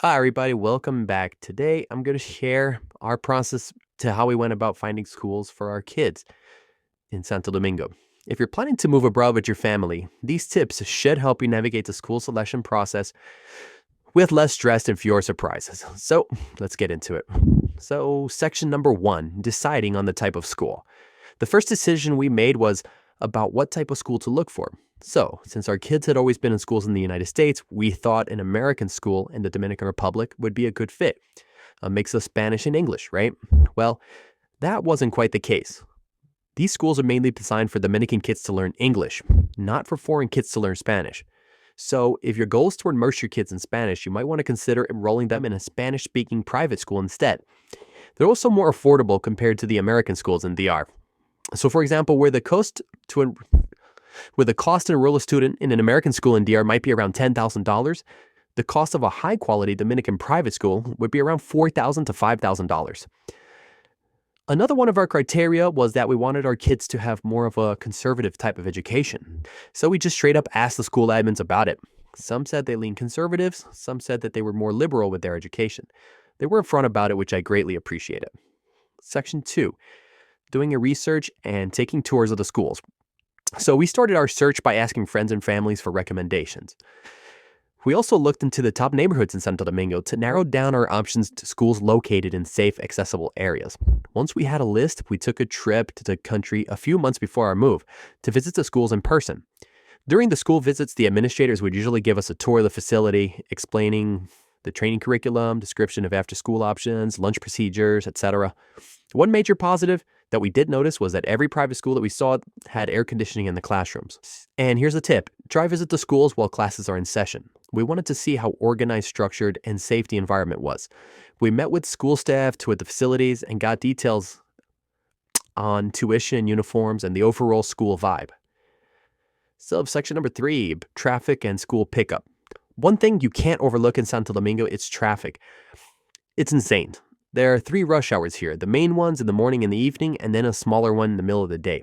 Hi, everybody. Welcome back. Today, I'm going to share our process to how we went about finding schools for our kids in Santo Domingo. If you're planning to move abroad with your family, these tips should help you navigate the school selection process with less stress and fewer surprises. So, let's get into it. So, section number one, deciding on the type of school. The first decision we made was about what type of school to look for. So, since our kids had always been in schools in the United States, we thought an American school in the Dominican Republic would be a good fit. A mix of Spanish and English, right? Well, that wasn't quite the case. These schools are mainly designed for Dominican kids to learn English, not for foreign kids to learn Spanish. So, if your goal is to immerse your kids in Spanish, you might want to consider enrolling them in a Spanish speaking private school instead. They're also more affordable compared to the American schools in DR. So, for example, where the cost to enroll a student in an American school in DR might be around $10,000, the cost of a high quality Dominican private school would be around $4,000 to $5,000. Another one of our criteria was that we wanted our kids to have more of a conservative type of education. So we just straight up asked the school admins about it. Some said they leaned conservatives, some said that they were more liberal with their education. They were upfront about it, which I greatly appreciated. Section 2, doing your research and taking tours of the schools. So we started our search by asking friends and families for recommendations. We also looked into the top neighborhoods in Santo Domingo to narrow down our options to schools located in safe, accessible areas. Once we had a list, we took a trip to the country a few months before our move to visit the schools in person. During the school visits, the administrators would usually give us a tour of the facility, explaining the training curriculum, description of after-school options, lunch procedures, etc. One major positive that we did notice was that every private school that we saw had air conditioning in the classrooms. And here's a tip: try visit the schools while classes are in session. We wanted to see how organized, structured, and safe the environment was. We met with school staff, toured the facilities, and got details on tuition, uniforms, and the overall school vibe. So, section number 3, traffic and school pickup. One thing you can't overlook in Santo Domingo is traffic. It's insane. There are 3 rush hours here, the main ones in the morning and the evening, and then a smaller one in the middle of the day.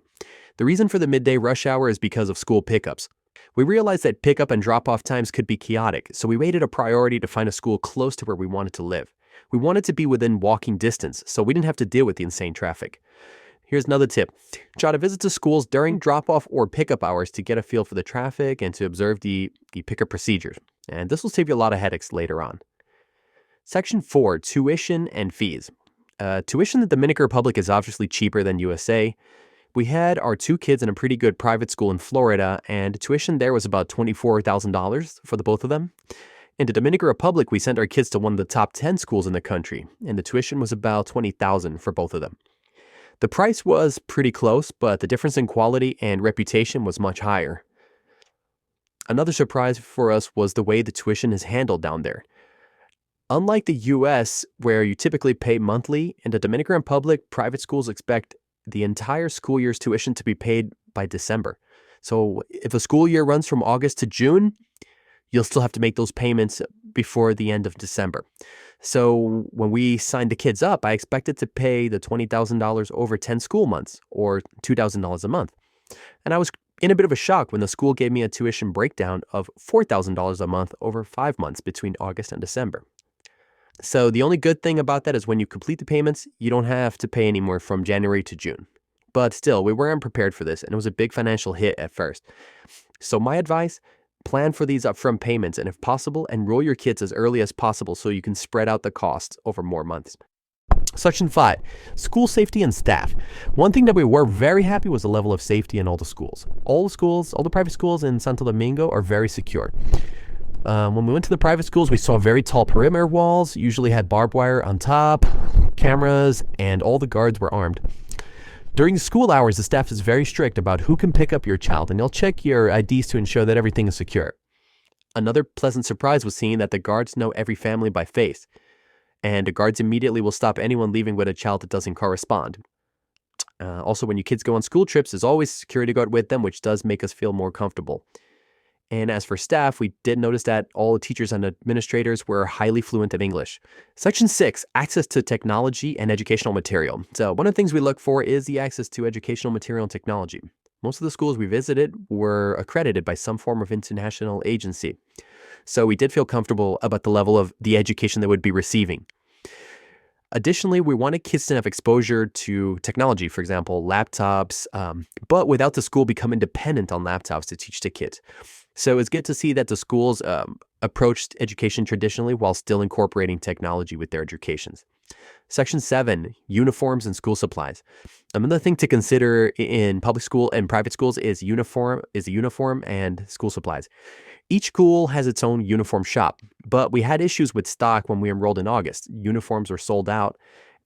The reason for the midday rush hour is because of school pickups. We realized that pickup and drop-off times could be chaotic, so we made it a priority to find a school close to where we wanted to live. We wanted to be within walking distance, so we didn't have to deal with the insane traffic. Here's another tip: try to visit the schools during drop-off or pickup hours to get a feel for the traffic and to observe the pickup procedures. And this will save you a lot of headaches later on. Section 4, tuition and fees. Tuition in the Dominican Republic is obviously cheaper than USA. We had our 2 kids in a pretty good private school in Florida, and tuition there was about $24,000 for the both of them. In the Dominican Republic, we sent our kids to one of the top 10 schools in the country, and the tuition was about $20,000 for both of them. The price was pretty close, but the difference in quality and reputation was much higher. Another surprise for us was the way the tuition is handled down there. Unlike the US, where you typically pay monthly, in the Dominican Republic, private schools expect the entire school year's tuition to be paid by December. So if a school year runs from August to June, you'll still have to make those payments before the end of December. So when we signed the kids up, I expected to pay the $20,000 over 10 school months, or $2,000 a month. And I was in a bit of a shock when the school gave me a tuition breakdown of $4,000 a month over 5 months between August and December. So the only good thing about that is when you complete the payments, you don't have to pay anymore from January to June. But still, we weren't prepared for this, and it was a big financial hit at first. So my advice: plan for these upfront payments, and if possible, enroll your kids as early as possible so you can spread out the costs over more months. Section 5, school safety and staff. One thing that we were very happy was the level of safety in all the schools. All the private schools in Santo Domingo are very secure. When we went to the private schools, we saw very tall perimeter walls, usually had barbed wire on top, cameras, and all the guards were armed. During school hours, the staff is very strict about who can pick up your child, and they'll check your IDs to ensure that everything is secure. Another pleasant surprise was seeing that the guards know every family by face, and the guards immediately will stop anyone leaving with a child that doesn't correspond. Also, when your kids go on school trips, there's always a security guard with them, which does make us feel more comfortable. And as for staff, we did notice that all the teachers and administrators were highly fluent in English. Section 6, access to technology and educational material. So one of the things we look for is the access to educational material and technology. Most of the schools we visited were accredited by some form of international agency. so we did feel comfortable about the level of the education they would be receiving. Additionally, we wanted kids to have exposure to technology, for example, laptops, but without the school becoming dependent on laptops to teach the kids. So it's good to see that the schools approached education traditionally while still incorporating technology with their educations. Section 7, uniforms and school supplies. Another thing to consider in public school and private schools is uniform and school supplies. Each school has its own uniform shop, but we had issues with stock when we enrolled in August. Uniforms were sold out,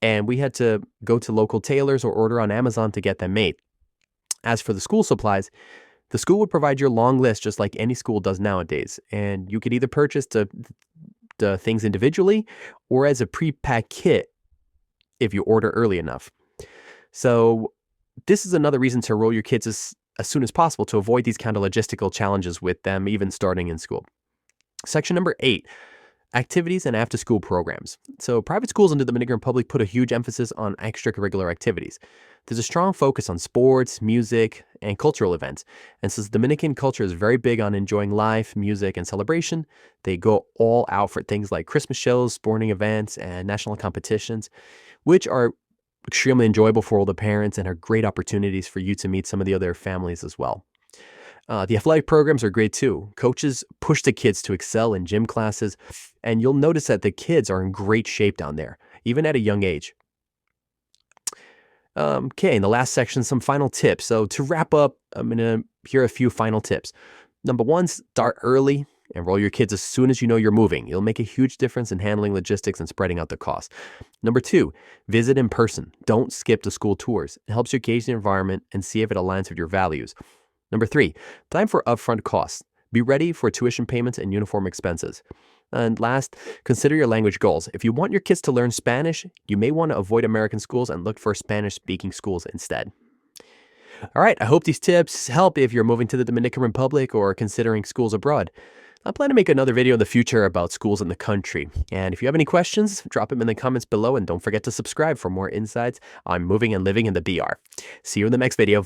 and we had to go to local tailors or order on Amazon to get them made. As for the school supplies, the school would provide your long list just like any school does nowadays, and you could either purchase the things individually or as a pre-packed kit if you order early enough. So this is another reason to enroll your kids as soon as possible to avoid these kind of logistical challenges with them even starting in school. Section number 8, activities and after-school programs. So private schools in the Dominican Republic put a huge emphasis on extracurricular activities. There's a strong focus on sports, music, and cultural events. And since Dominican culture is very big on enjoying life, music, and celebration, they go all out for things like Christmas shows, sporting events, and national competitions, which are extremely enjoyable for all the parents and are great opportunities for you to meet some of the other families as well. The athletic programs are great too. Coaches push the kids to excel in gym classes, and you'll notice that the kids are in great shape down there, even at a young age. Okay, in the last section, some final tips. So to wrap up, I'm going to hear a few final tips. Number 1, start early. Enroll your kids as soon as you know you're moving. It'll make a huge difference in handling logistics and spreading out the cost. Number 2, visit in person. Don't skip the school tours. It helps you gauge the environment and see if it aligns with your values. Number 3, time for upfront costs. Be ready for tuition payments and uniform expenses. And last, consider your language goals. If you want your kids to learn Spanish, you may want to avoid American schools and look for Spanish-speaking schools instead. All right, I hope these tips help if you're moving to the Dominican Republic or considering schools abroad. I plan to make another video in the future about schools in the country. And if you have any questions, drop them in the comments below and don't forget to subscribe for more insights on moving and living in the BR. See you in the next video.